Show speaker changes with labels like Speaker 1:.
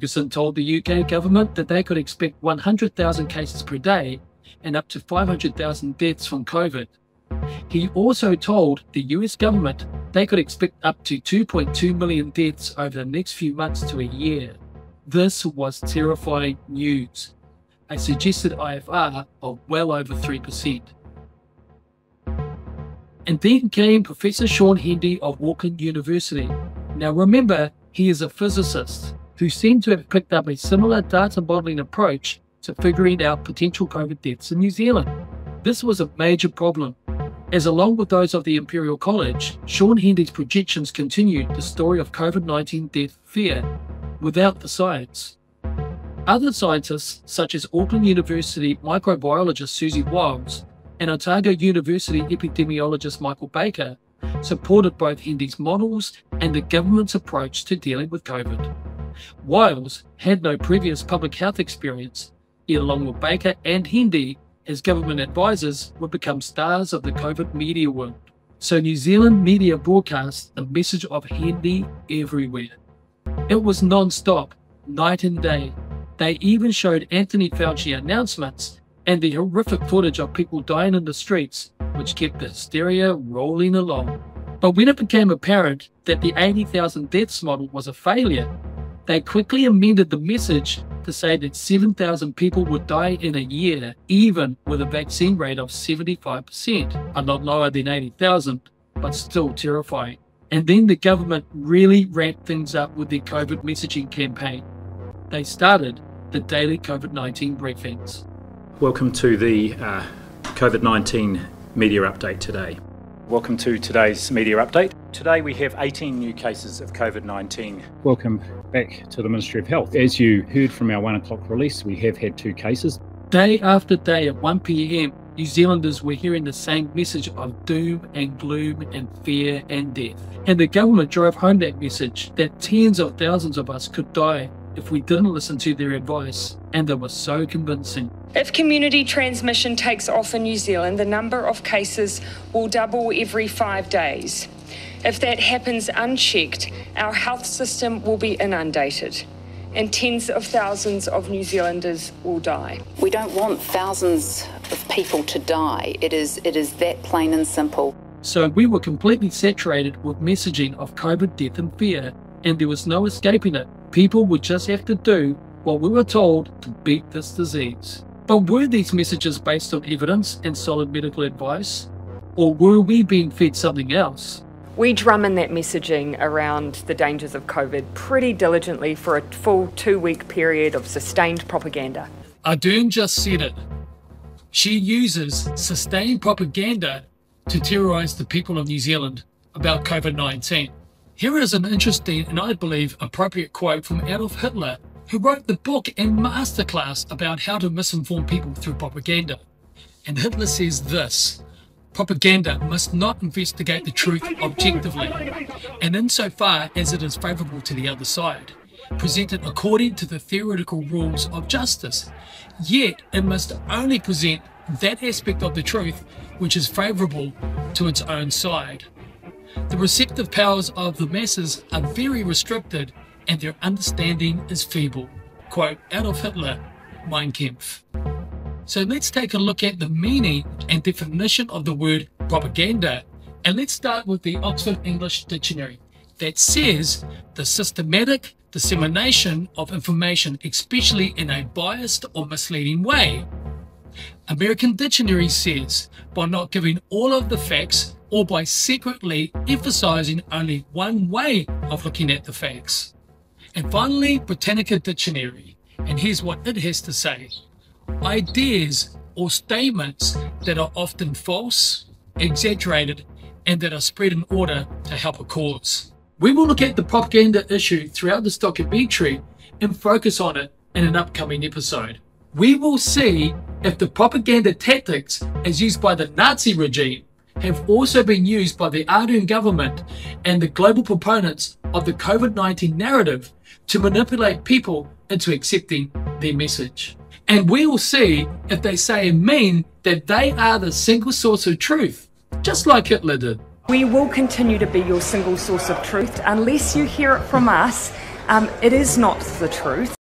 Speaker 1: Ferguson told the UK government that they could expect 100,000 cases per day and up to 500,000 deaths from COVID. He also told the US government they could expect up to 2.2 million deaths over the next few months to a year. This was terrifying news, a suggested IFR of well over 3%. And then came Professor Sean Hendy of Auckland University. Now remember, he is a physicist who seemed to have picked up a similar data modelling approach to figuring out potential COVID deaths in New Zealand. This was a major problem, as along with those of the Imperial College, Sean Hendy's projections continued the story of COVID-19 death fear without the science. Other scientists, such as Auckland University microbiologist Susie Wiles and Otago University epidemiologist Michael Baker, supported both Hendy's models and the government's approach to dealing with COVID. Wiles had no previous public health experience, yet along with Baker and Hendy, as government advisors would become stars of the COVID media world. So New Zealand media broadcast the message of Hendy everywhere. It was non-stop, night and day. They even showed Anthony Fauci announcements and the horrific footage of people dying in the streets, which kept the hysteria rolling along. But when it became apparent that the 80,000 deaths model was a failure, they quickly amended the message to say that 7,000 people would die in a year, even with a vaccine rate of 75%, a lot lower than 80,000, but still terrifying. And then the government really ramped things up with their COVID messaging campaign. They started the daily COVID-19 briefings.
Speaker 2: Welcome to the COVID-19 media update today. Welcome to today's media update. Today we have 18 new cases of COVID-19. Welcome back to the Ministry of Health. As you heard from our 1 o'clock release, we have had 2 cases.
Speaker 1: Day after day at 1 p.m, New Zealanders were hearing the same message of doom and gloom and fear and death. And the government drove home that message that tens of thousands of us could die if we didn't listen to their advice, and they were so convincing.
Speaker 3: If community transmission takes off in New Zealand, the number of cases will double every 5 days. If that happens unchecked, our health system will be inundated, and tens of thousands of New Zealanders will die.
Speaker 4: We don't want thousands of people to die. It is that plain and simple.
Speaker 1: So we were completely saturated with messaging of COVID death and fear, and there was no escaping it. People would just have to do what we were told to beat this disease. But were these messages based on evidence and solid medical advice? Or were we being fed something else?
Speaker 3: We drum in that messaging around the dangers of COVID pretty diligently for a full 2-week period of sustained propaganda.
Speaker 1: Ardern just said it. She uses sustained propaganda to terrorise the people of New Zealand about COVID-19. Here is an interesting and I believe appropriate quote from Adolf Hitler, who wrote the book and masterclass about how to misinform people through propaganda. And Hitler says this: propaganda must not investigate the truth objectively, and insofar as it is favourable to the other side, present it according to the theoretical rules of justice. Yet it must only present that aspect of the truth which is favourable to its own side. The receptive powers of the masses are very restricted and their understanding is feeble. Quote, Adolf Hitler, Mein Kampf. So let's take a look at the meaning and definition of the word propaganda, and let's start with the Oxford English Dictionary that says the systematic dissemination of information, especially in a biased or misleading way. American Dictionary says by not giving all of the facts or by secretly emphasizing only one way of looking at the facts. And finally, Britannica Dictionary, and here's what it has to say: ideas or statements that are often false, exaggerated, and that are spread in order to help a cause. We will look at the propaganda issue throughout this documentary and focus on it in an upcoming episode. We will see if the propaganda tactics as used by the Nazi regime have also been used by the Ardern government and the global proponents of the COVID-19 narrative to manipulate people into accepting their message. And we will see if they say and mean that they are the single source of truth, just like Hitler did.
Speaker 3: We will continue to be your single source of truth unless you hear it from us It is not the truth.